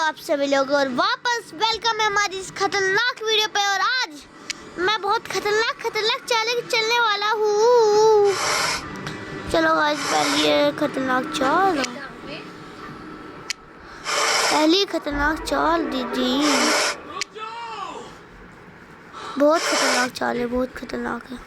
आप सभी लोग और वापस वेलकम है हमारी इस खतरनाक वीडियो पे। और आज मैं बहुत खतरनाक चैलेंज चलने वाला हूँ। चलो आज पहली खतरनाक चाल दीदी। बहुत खतरनाक चाल है, बहुत खतरनाक है।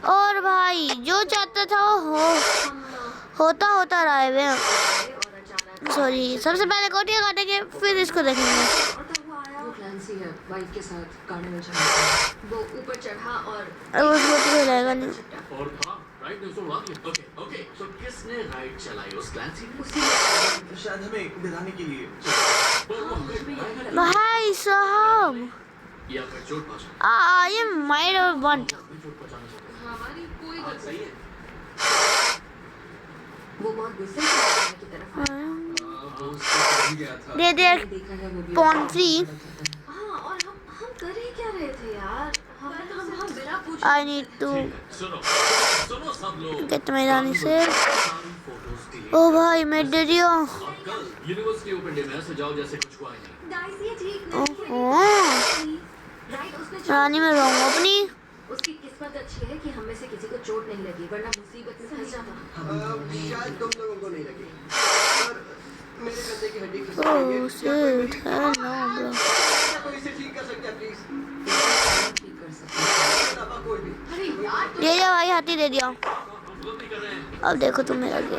और भाई जो चाहता था वो होता रहा है। सॉरी, सबसे पहले कोटियां काटेंगे फिर इसको देखेंगे। वो क्लांसी है, वाइफ के साथ गाड़ी में चढ़ा। वो ऊपर चढ़ा और उसको तो हिलाएगा नहीं। और हाँ, राइड ने तो उड़ा दिया। ओके, तो किसने राइड चलाई उस क्लांसी ने? उसी शायद हमें गिराने के लिए। भाई साहब, या फिर चोट पहुंचा। आई एम माइड और वन। हमारी कोई गलती सही है। वो बहुत गुस्से से की तरफ दे दे देखा है वो भी पॉन फ्री। हाँ, और हम कर ही क्या रहे थे यार? हम बिना पूछे आई नीड टू सुनो सब लोग। गेट मैदानी से। सारी फोटोज डिलीट। ओ भाई मैं डर रही हूँ। अब कल यूनिवर्सिटी ओपन डे में सजाओ जैसे कुछ हुआ ही नहीं। गाइस ये ठीक नहीं ओहो, है। राइट, उसने रानी में रहूँगा अपनी। उसकी किस्मत अच्छी है कि हम में से किसी को चोट नहीं लगी, वरना मुसीबत में फंस जाता। शायद तुम लोगों को नहीं लगी, पर मेरे कंधे की हड्डी खिसक गई है। Oh shit, hello bro. क्या कोई इसे ठीक कर सकता है प्लीज? ठीक कर सकते अलावा कोई भी। अरे यार दे दिया भाई, हाथी दे दिया। गलती कर रहे हैं। अब देखो तुम मेरा गेम।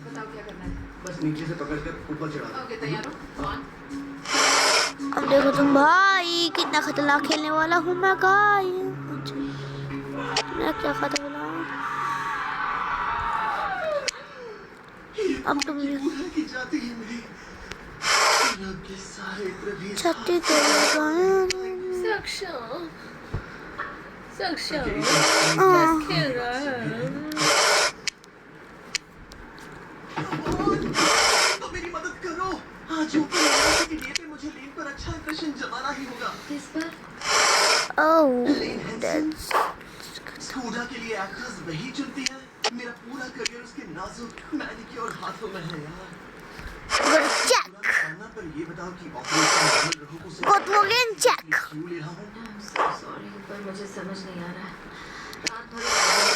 बताओ क्या करना है। बस नीचे से पकड़कर ऊपर चढ़ा दो। ओके, तैयार हो? वन। अब देखो तुम भाई, कितना खतरनाक खेलने वाला हूँ मैं गाइस। मैं क्या खतरनाक। अब तुम की जाती है मेरी। रब के सारे प्रभु छत्ती के सक्षम खेल रहा है। तो मेरी मदद करो। आज ऊपर यूनिवर्सिटी डे पे मुझे लेन पर अच्छा इंप्रेशन जमाना ही होगा। किस पर? ओह दैट्स स्कूडा के लिए एक्ट्रेस वही चुनती है। मेरा पूरा करियर उसके नाजुक मैनिक्योर हाथों में है यार। चेक खाना पर ये बताओ कि ऑपरेशन रहो से गॉट मोगेन चेक। क्यों ले रहा हूँ? सॉरी, पर मुझे समझ नहीं आ रहा। रात भर के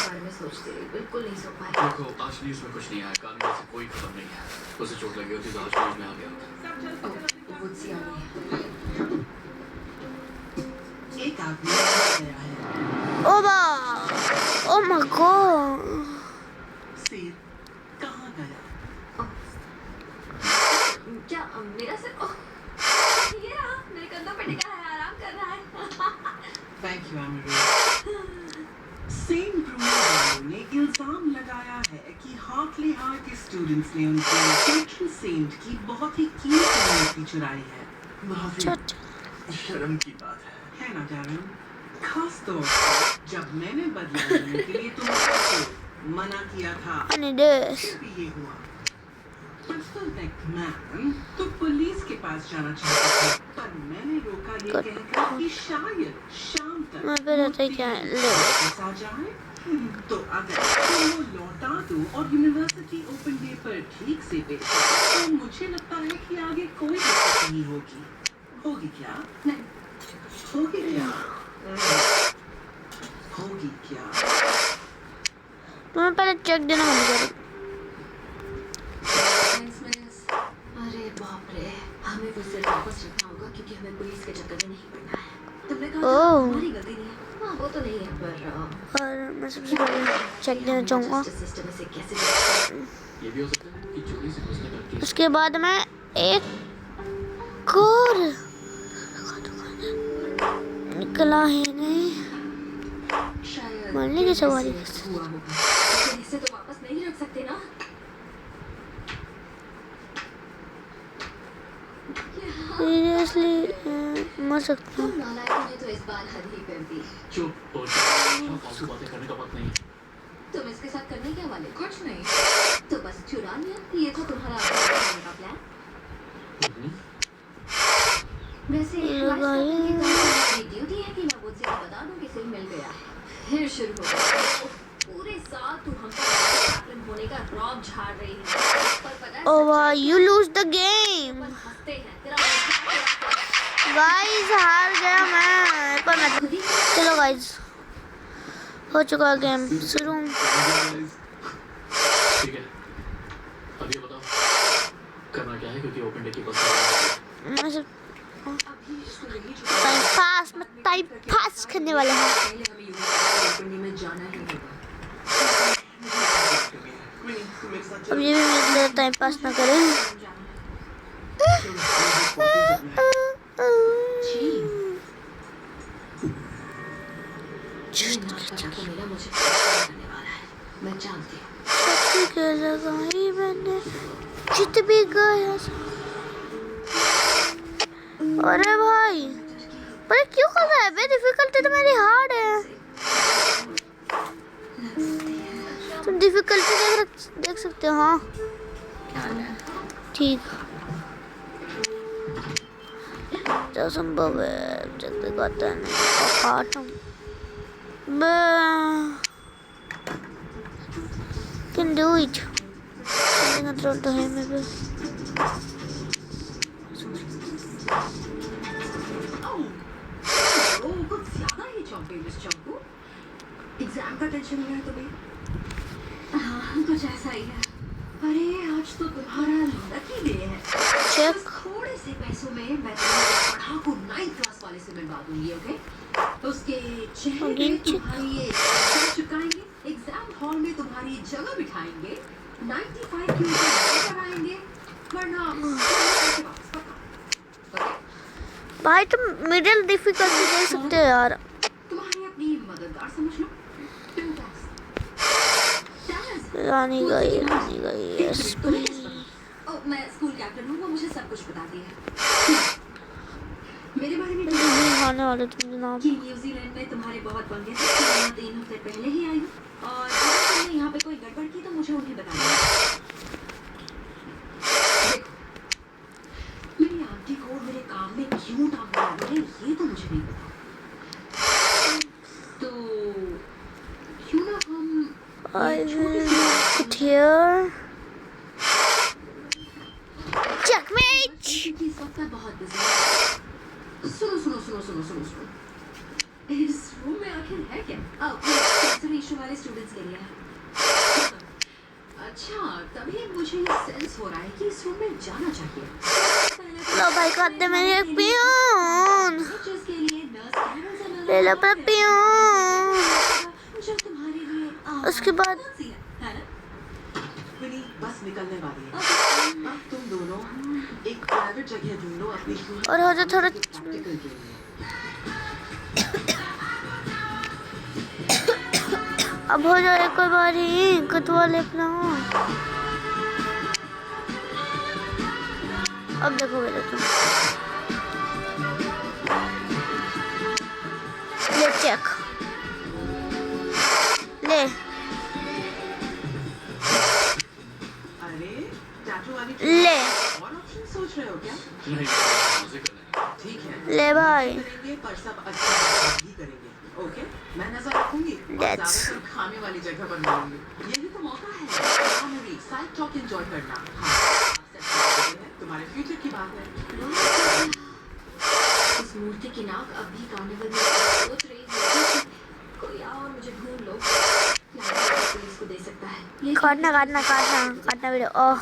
बारे में सोचती रही, बिल्कुल नहीं सो पाई। देखो, आज न्यूज़ में कुछ नहीं आया। कानून से कोई खबर नहीं है। उसे चोट लगी होती तो आज न्यूज़ में आ गया होता। वो सी आ गई है। एक आदमी गया है। ओ बा, ओ माय गॉड। शेर कहाँ गया? क्या मेरा सिर? ओह, ये रहा, मेरे कंधों पे टिका है, आराम कर रहा है। Thank you Amru. San Bruno ने इल्जाम लगाया है कि हार्टली हार्ट के स्टूडेंट्स ने उनके पेट्रन सेंट की बहुत ही कीमती मूर्ति चुराई है। बहुत शर्म की बात है ना डैरन? खास तौर पर जब मैंने बदला लेने के लिए तुमको मना किया था। फिर भी ये हुआ। मैन तो पुलिस के पास जाना चाहता था, पर मैंने रोका ये कहकर कि शायद शाम तक मैं फिर ऐसे क्या ले आ जाए। तो अगर तुम वो लौटा दो और यूनिवर्सिटी ओपन डे पर ठीक से पेश तो मुझे लगता है कि आगे कोई दिक्कत नहीं होगी। होगी क्या? नहीं, होगी क्या? होगी क्या? तुम्हें पहले चेक देना बंद करो। Thanks miss. अरे बाप रे, हमें वो सिर्फ वापस रखना होगा क्योंकि हमें पुलिस के चक्कर में नहीं पड़ना है। तुमने कहा था ओह। हमारी गलती नहीं है। हाँ, वो तो नहीं है, पर और मैं सबसे पहले चेक देना चाहूँगा। सिस्टम से कैसे ये भी हो सकता है कि चोरी से घुसने का केस। उसके बाद मैं एक और निकला है नहीं शायद मरने की सवारी। हुआ होगा। लेकिन इसे तो वापस नहीं रख सकते ना। सीरियसली मर सकता हूँ। तुम नालायकों ने तो इस बार हद ही कर दी। चुप हो जाओ। फालतू बातें करने का वक्त नहीं है। तुम इसके साथ करने क्या वाले? कुछ नहीं, तो बस चुरा लिया। ये था तुम्हारा प्लान। वैसे मेरी ड्यूटी है कि मैं मुझसे बता दूं कि सिल मिल गया है। फिर शुरू हो गया। पूरे साल तू हमसे होने का रौब झाड़ रही है। Oh wow, you lose the game. हंसते हैं तेरा मजाक गाइस हार गया मैं। एक और मैच। चलो गाइस, हो चुका है गेम शुरू। ठीक है, अब ये बताओ करना क्या है, क्योंकि ओपन डे की बस मैं सिर्फ अभी इसको यही टाइम पास करने वाला हूँ। पहले हमें यूनिवर्सिटी में जाना ही होगा। अब ये भी मेरे टाइम पास ना करें। मेरा मुझे करने वाला है, मैं जानती हूँ। शक्ति के लगाई मैंने, जीत भी गया। अरे भाई, पर क्यों कर रहा है बे? डिफिकल्टी तो मेरी हार्ड है। तुम डिफिकल्टी देख सकते हो। हाँ ठीक, जो संभव है जब तक आता है नहीं कैन डू इट। कंट्रोल तो है मेरे पास। कुछ ज्यादा ही चौंके मिस चौंकू। एग्जाम का टेंशन है तुम्हें? हाँ कुछ ऐसा ही है। अरे आज तो तुम्हारा लकी डे है। चेक। थोड़े से पैसों में मैं तुम्हारे पढ़ाकू 9th क्लास वाले से मिलवा दूंगी। ओके, उसके चेहरे पे तुम्हारी ये चुकाएंगे, एग्जाम हॉल में तुम्हारी जगह बिठाएंगे, 95 की ऊपर कराएंगे, वरना वापस पक्का। भाई तुम मिडिल डिफिकल्टी दे सकते हो यार। तुम्हारी अपनी मददगार समझ लो। रानी गई यस प्लीज। मैं स्कूल कैप्टन हूँ, वो मुझे सब कुछ बताती है। मेरे बारे में नहीं खाने वाले तुम जनाब। कि न्यूजीलैंड में तुम्हारे बहुत पंगे थे। मैं 3 हफ्ते पहले ही आई हूँ और अगर तुमने यहाँ पे कोई गड़बड़ की तो मुझे उन्हें बताना। देखो, मेरी आंटी को मेरे काम में क्यों टांग लगा है ये तो मुझे नहीं पता। तो क्यों ना हम I will put here. Checkmate. इस वक्त मैं बहुत बिजी हूँ। सुनो। इस रूम में आखिर है क्या? सेंसरी इशू वाले स्टूडेंट्स के लिए है। अच्छा, तभी मुझे ये सेंस हो रहा है कि इस रूम में जाना चाहिए। लो भाई कर दे मेरे पियून। जिसके लिए नर्स कैरल से मिलना ले लो अपना पियून। जो तुम्हारे लिए उसके बाद है ना? विनी बस निकलने वाली है। अब तुम दोनों एक प्राइवेट जगह ढूंढो अपनी और हो जाए थोड़ा। प्रैक्टिकल के लिए। अब हो जाए एक बार ही कतवा ले अपना। अब देखो मेरे तुम ले चेक ले। अरे टैटू वाली ले और ऑप्शन सोच रहे हो क्या? नहीं, मुझे करना है। ठीक है, ले भाई। करेंगे पर सब अच्छा ही करेंगे। ओके, मैं नजर रखूंगी और ज्यादातर खाने वाली जगह पर मिलूंगी। यही तो मौका है मेरी साइड टॉक एंजॉय करना। हाँ, तुम्हारे फ्यूचर की बात है। इस मूर्ति की नाक अब भी कार्निवल में सोच रही है कि कोई आओ और मुझे ढूंढ लो। पुलिस को दे सकता है। ये काटना वीडियो। ओह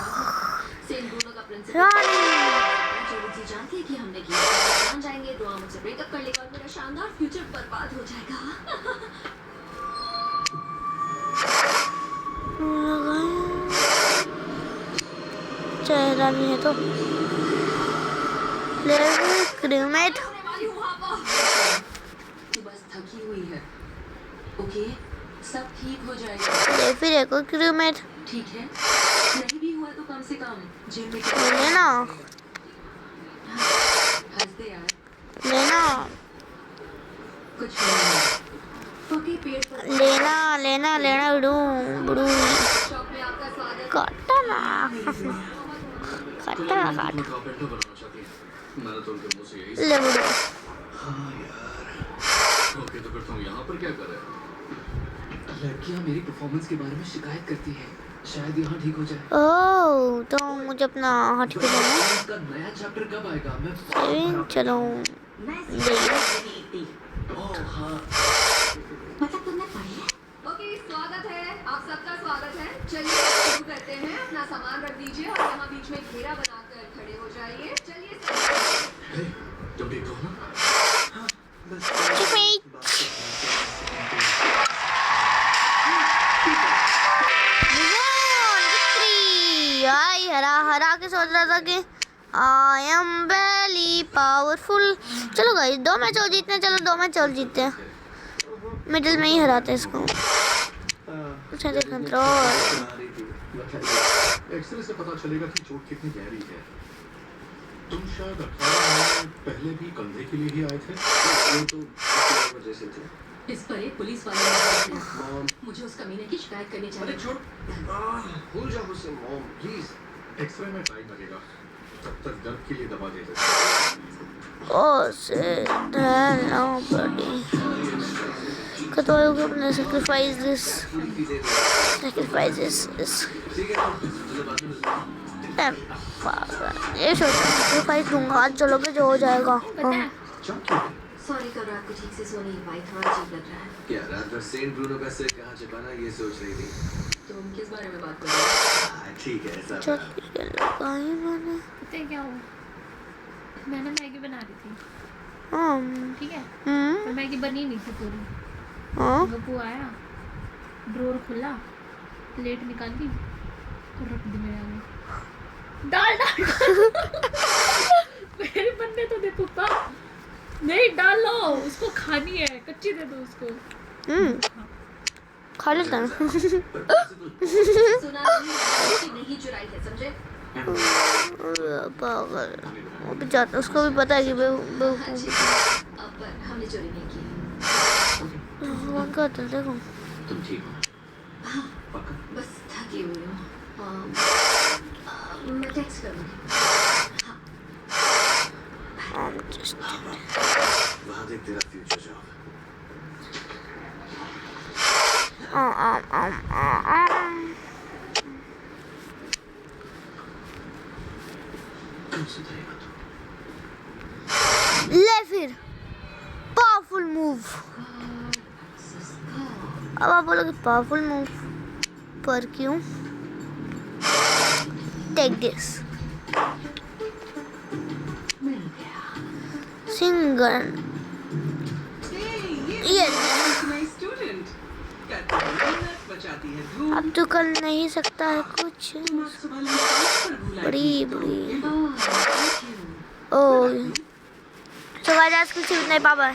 सेम ब्रूनो का प्रिंसिपल रानी जी जानती है कि हमने किया। जान जाएंगे तो मुझसे ब्रेकअप कर लेगा और मेरा शानदार फ्यूचर बर्बाद हो जाएगा। चेहरा भी है तो ले क्रीमेट। तू बस थकी हुई है। ओके, सब ठीक हो जाएगा। ले फिर एक और क्रीमेट। ठीक है, नहीं भी हुआ तो कम से कम जिम में लेना हंसते यार। लेना कुछ नहीं। ओके, पेड़ पर लेना बड़ू शॉप में आपका स्वागत। काटा ना कारपेंटर बनाना चाहती है। मैंने तो उनके मुंह से यही ले बड़ू। हाँ यार। ओके, तो फिर तुम यहाँ पर क्या कर रहे हो? लड़कियां मेरी परफॉर्मेंस के बारे में शिकायत करती हैं। शायद यहाँ ठीक हो जाए। ओह तो मुझे अपना हाथ पे जाना है। इसका नया चैप्टर कब आएगा? मैं चलो ओह हाँ। मतलब तुमने पढ़ी है? ओके, स्वागत है, आप सबका स्वागत है। चलिए शुरू करते हैं। अपना सामान रख दीजिए और यहाँ बीच में घेरा बनाकर खड़े हो जाइए। चलिए हे, तुम ठीक हो ना? हाँ, बस आई हरा के सोच रहा था कि आई एम वेरी पावरफुल। चलो गाइस 2 मैच और जीतने, चलो 2 मैच और जीतते हैं। मिडिल में ही हराते इसको। अच्छा कंट्रोल। एक्सरे से पता चलेगा कि चोट कितनी गहरी है। तुम शायद 18 महीने पहले भी कंधे के लिए ही आए थे। वो तो इसी वजह से थे। इस पर एक पुलिस वाले ने मुझे उस कमीने की शिकायत करनी चाहिए। भूल जाओ उसे मॉम प्लीज। एक्सरे में टाइम लगेगा, तब तक दर्द के लिए दवा दे दो। ओह शिट नो बॉडी कतो होगा अपने sacrifice this ये sacrifice दूंगा। आज चलोगे जो हो जाएगा। सॉरी, कल रात को ठीक से सो नहीं पाई, थोड़ा अजीब लग रहा है। क्या रात भर सेंट ब्रूनो का सिर कहाँ छिपाना ये सोच रही थी? तुम किस बारे में बात कर रहे हो? ठीक है ऐसा। पता पता है क्या हुआ? मैंने मैगी बना रही थी, ठीक है, पर मैगी बनी नहीं थी पूरी। गप्पू आया, ड्रोर खुला, प्लेट निकाली और रख दी मेरे आगे। डाल मेरे बनने तो दे पुप्पा। नहीं डालो, उसको खानी है, कच्ची दे दो उसको। खा लेता है। सुना नहीं चुराई है, समझे? पागल वो भी जाता, उसको भी पता है कि अब हमने चोरी नहीं की। देखो तुम ठीक हो? पक्का? बस थकी हुई हूँ। मैं टेक्स्ट करूँगी। वहाँ देख तेरा फ्यूचर जॉब। कब सुधरेगा तू? ले फिर पावरफुल मूव। अब आप बोलोगे पावरफुल मूव पर क्यों? Take this single. ये स्टूडेंट बचाती है धूप। अब तो कर नहीं सकता है कुछ। बड़ी ओह तो गाइस आज कुछ नहीं पापा।